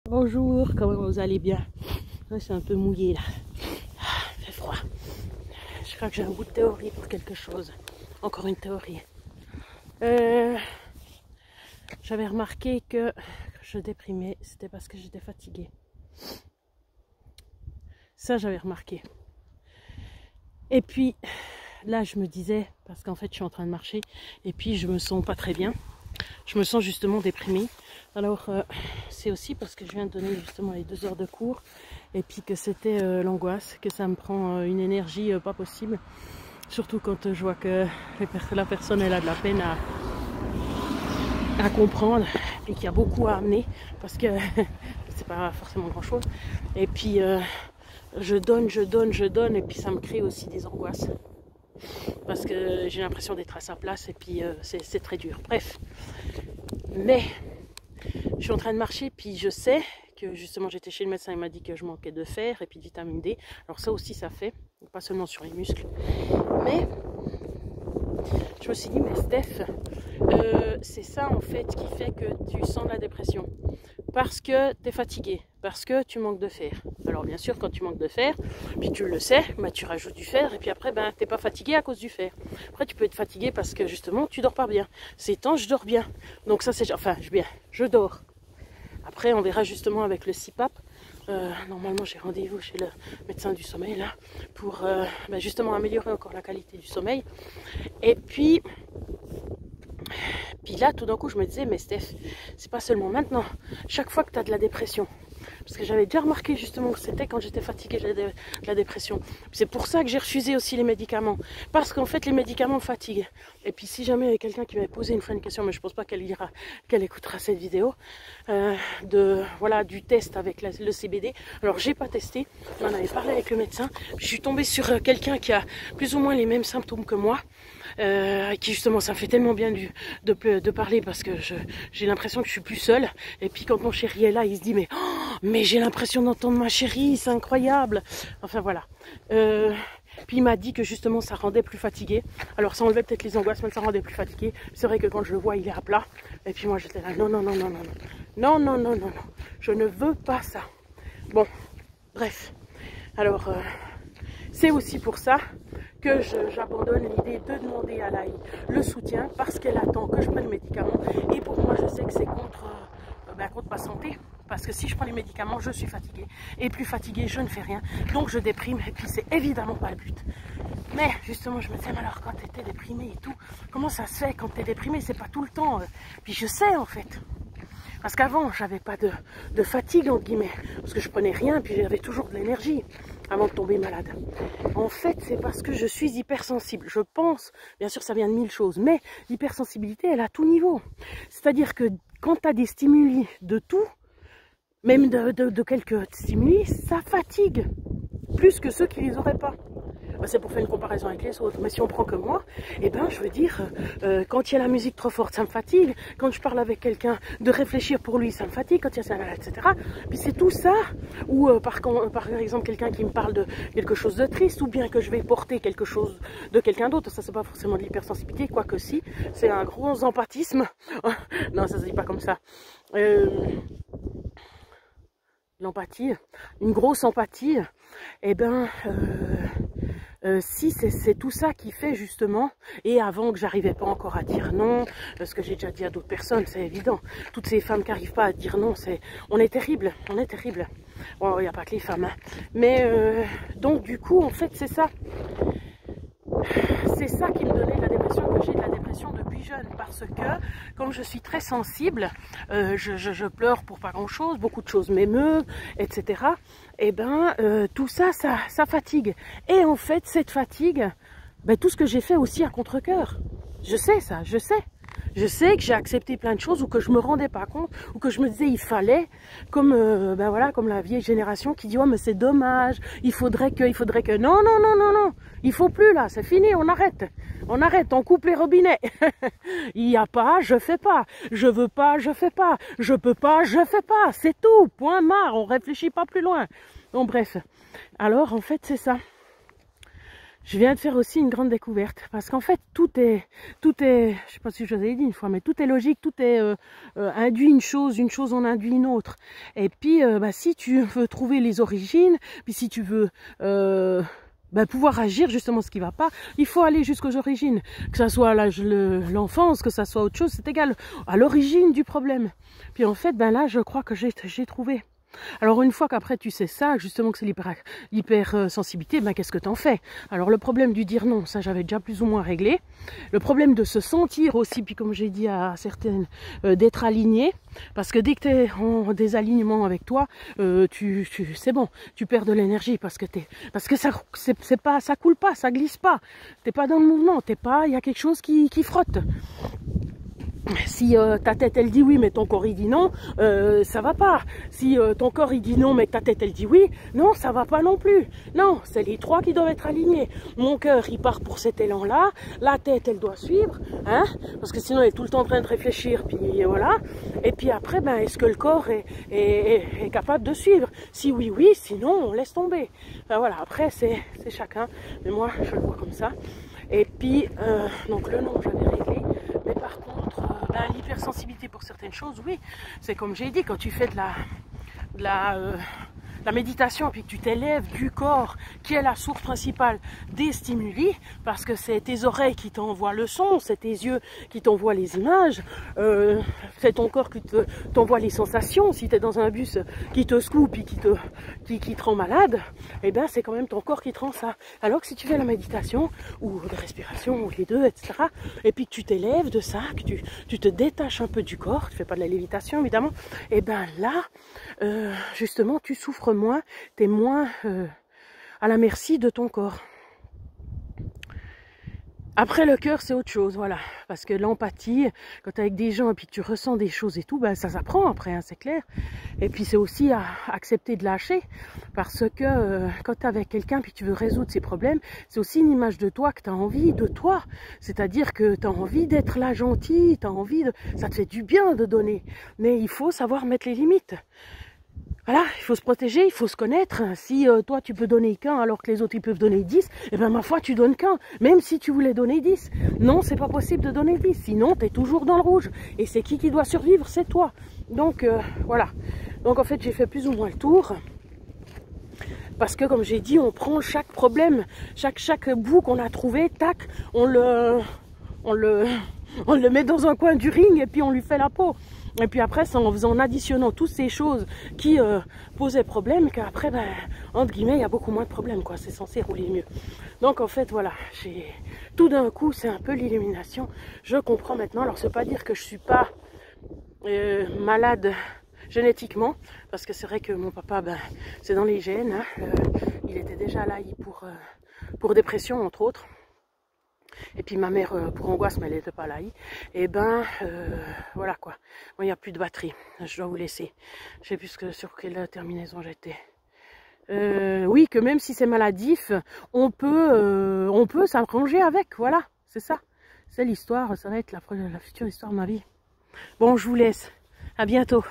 Bonjour, comment vous allez bien? C'est un peu mouillé là. Il fait froid. Je crois que j'ai un bout de théorie pour quelque chose. Encore une théorie. J'avais remarqué que je déprimais, c'était parce que j'étais fatiguée. Ça, j'avais remarqué. Et puis, là, je me disais, parce qu'en fait, je suis en train de marcher, et puis je me sens pas très bien. Je me sens justement déprimée. Alors, c'est aussi parce que je viens de donner justement les 2 heures de cours, et puis que c'était l'angoisse, que ça me prend une énergie pas possible. Surtout quand je vois que la personne elle a de la peine à comprendre et qu'il y a beaucoup à amener, parce que c'est pas forcément grand chose. Et puis je donne, et puis ça me crée aussi des angoisses. Parce que j'ai l'impression d'être à sa place, et puis c'est très dur. Bref. Mais je suis en train de marcher, puis je sais que justement j'étais chez le médecin, il m'a dit que je manquais de fer et puis de vitamine D. Alors ça aussi ça fait, pas seulement sur les muscles. Mais je me suis dit, mais Steph, c'est ça en fait qui fait que tu sens la dépression. Parce que tu es fatigué, parce que tu manques de fer. Alors bien sûr, quand tu manques de fer, puis tu le sais, bah, tu rajoutes du fer, et puis après, ben, tu n'es pas fatigué à cause du fer. Après, tu peux être fatigué parce que justement, tu dors pas bien. Ces temps, je dors bien. Donc ça, c'est... Enfin, je dors. Après, on verra justement avec le CPAP. Normalement, j'ai rendez-vous chez le médecin du sommeil, là, pour ben, justement améliorer encore la qualité du sommeil. Et puis là, tout d'un coup, je me disais, mais Steph, c'est pas seulement maintenant. Chaque fois que tu as de la dépression, parce que j'avais déjà remarqué justement que c'était quand j'étais fatiguée de la dépression. C'est pour ça que j'ai refusé aussi les médicaments. Parce qu'en fait, les médicaments fatiguent. Et puis si jamais il y a quelqu'un qui m'avait posé une fois une question, mais je pense pas qu'elle écoutera cette vidéo, voilà, du test avec le CBD. Alors j'ai pas testé, on en avait parlé avec le médecin. Je suis tombée sur quelqu'un qui a plus ou moins les mêmes symptômes que moi. Qui justement ça me fait tellement bien de parler, parce que j'ai l'impression que je suis plus seule. Et puis quand mon chéri est là, il se dit mais j'ai l'impression d'entendre ma chérie, c'est incroyable. Enfin voilà. Puis il m'a dit que justement ça rendait plus fatigué. Alors ça enlevait peut-être les angoisses, mais ça rendait plus fatigué. C'est vrai que quand je le vois, il est à plat. Et puis moi j'étais là, non, je ne veux pas ça. Bon, bref. Alors c'est aussi pour ça que j'abandonne l'idée de demander à Laï le soutien, parce qu'elle attend que je prenne le médicament. Et pour moi, je sais que c'est contre ma santé. Parce que si je prends les médicaments, je suis fatiguée. Et plus fatiguée, je ne fais rien. Donc je déprime. Et puis c'est évidemment pas le but. Mais justement, je me disais, mais alors quand tu étais déprimée et tout, comment ça se fait quand tu es déprimée? C'est pas tout le temps. Puis je sais en fait. Parce qu'avant, j'avais pas de fatigue, entre guillemets. Parce que je prenais rien, puis j'avais toujours de l'énergie avant de tomber malade. En fait, c'est parce que je suis hypersensible. Je pense, bien sûr, ça vient de 1000 choses, mais l'hypersensibilité, elle a tout niveau. C'est-à-dire que quand tu as des stimuli de tout, même de quelques stimuli, ça fatigue. Plus que ceux qui les auraient pas. C'est pour faire une comparaison avec les autres. Mais si on prend que moi, eh ben, je veux dire, quand il y a la musique trop forte, ça me fatigue. Quand je parle avec quelqu'un, de réfléchir pour lui, ça me fatigue. Quand il y a ça, etc. Puis c'est tout ça. Ou par exemple, quelqu'un qui me parle de quelque chose de triste, ou bien que je vais porter quelque chose de quelqu'un d'autre. Ça, c'est pas forcément de l'hypersensibilité, quoique si. C'est un gros empathisme. Non, ça se dit pas comme ça. L'empathie, une grosse empathie, eh ben, si c'est tout ça qui fait justement, et avant que j'arrivais pas encore à dire non, ce que j'ai déjà dit à d'autres personnes, c'est évident, toutes ces femmes qui n'arrivent pas à dire non, on est terrible, on est terrible. Bon, il n'y a pas que les femmes, hein. Mais donc du coup, en fait, c'est ça qui me donnait de la dépression, que j'ai de la dépression depuis jeune, parce que comme je suis très sensible, je pleure pour pas grand chose, beaucoup de choses m'émeuvent, etc. Et ben tout ça fatigue. Et en fait cette fatigue, ben, tout ce que j'ai fait aussi à contre-cœur, je sais ça, je sais. Je sais que j'ai accepté plein de choses, ou que je me rendais pas compte, ou que je me disais il fallait, comme ben voilà, comme la vieille génération qui dit oh mais c'est dommage, il faudrait que non, il faut plus là, c'est fini, on arrête, on coupe les robinets. Il y a pas, je fais pas, je veux pas, je fais pas, je peux pas, je fais pas, c'est tout, point marre, on réfléchit pas plus loin. Donc bref, alors en fait c'est ça. je viens de faire aussi une grande découverte, parce qu'en fait tout est, je sais pas si je vous avais dit une fois, mais tout est logique, tout est induit une chose en induit une autre. Et puis si tu veux trouver les origines, puis si tu veux pouvoir agir justement ce qui va pas, il faut aller jusqu'aux origines, que ça soit l'enfance, que ça soit autre chose, c'est égal, à l'origine du problème. Puis en fait là je crois que j'ai trouvé. Alors une fois qu'après tu sais ça, justement que c'est l'hypersensibilité, qu'est-ce que t'en fais? Alors le problème du dire non, ça j'avais déjà plus ou moins réglé. Le problème de se sentir aussi, puis comme j'ai dit à certaines, d'être aligné, parce que dès que tu es en désalignement avec toi, c'est bon, tu perds de l'énergie parce que ça coule pas, ça glisse pas. T'es pas dans le mouvement, il y a quelque chose qui frotte. Si ta tête elle dit oui mais ton corps il dit non, ça va pas. Si ton corps il dit non mais que ta tête elle dit oui, non ça va pas non plus. Non, c'est les trois qui doivent être alignés. Mon cœur il part pour cet élan là, la tête elle doit suivre, hein, parce que sinon elle est tout le temps en train de réfléchir, puis voilà. Et puis après est-ce que le corps est capable de suivre? Si oui oui, sinon on laisse tomber. Voilà, après c'est chacun, mais moi je le vois comme ça. Et puis donc le nom j'avais réglé, mais par contre l'hypersensibilité pour certaines choses, oui, c'est comme j'ai dit, quand tu fais de la méditation, puis que tu t'élèves du corps, qui est la source principale des stimuli, parce que c'est tes oreilles qui t'envoient le son, c'est tes yeux qui t'envoient les images, c'est ton corps qui t'envoie les sensations. Si tu es dans un bus qui te secoue puis qui te rend malade, c'est quand même ton corps qui te rend ça. Alors que si tu fais la méditation, ou la respiration, ou les deux, etc., et puis que tu t'élèves de ça, que tu te détaches un peu du corps, tu fais pas de la lévitation évidemment, là, justement, tu souffres moins, tu es moins à la merci de ton corps. Après le cœur c'est autre chose, voilà, parce que l'empathie, quand tu es avec des gens et puis que tu ressens des choses et tout, ça s'apprend après, hein, c'est clair. Et puis c'est aussi à accepter de lâcher, parce que quand tu es avec quelqu'un puis tu veux résoudre ses problèmes, c'est aussi une image de toi que tu as envie de toi, c'est-à-dire que tu as envie d'être là gentil, ça te fait du bien de donner, mais il faut savoir mettre les limites. Voilà, il faut se protéger, il faut se connaître. Si toi tu peux donner qu'un alors que les autres ils peuvent donner 10, ma foi tu donnes qu'un, même si tu voulais donner 10. Non, c'est pas possible de donner 10, sinon tu es toujours dans le rouge. Et c'est qui doit survivre? C'est toi. Donc voilà. Donc en fait j'ai fait plus ou moins le tour. Parce que comme j'ai dit, on prend chaque problème, chaque bout qu'on a trouvé, tac, on le met dans un coin du ring et puis on lui fait la peau. Et puis après, c'est en additionnant toutes ces choses qui posaient problème qu'après, entre guillemets, il y a beaucoup moins de problèmes, quoi. C'est censé rouler mieux. Donc en fait, voilà, tout d'un coup, c'est un peu l'illumination. Je comprends maintenant. Alors, c'est pas dire que je suis pas malade génétiquement, parce que c'est vrai que mon papa, c'est dans les gènes. Hein. Il était déjà là pour dépression, entre autres. Et puis ma mère pour angoisse, mais elle n'était pas là. Et voilà quoi. Bon, il n'y a plus de batterie. Je dois vous laisser. Je sais plus sur quelle terminaison j'étais. Oui, que même si c'est maladif, on peut s'arranger avec. Voilà, c'est ça. C'est l'histoire. Ça va être la future histoire de ma vie. Bon, je vous laisse. À bientôt.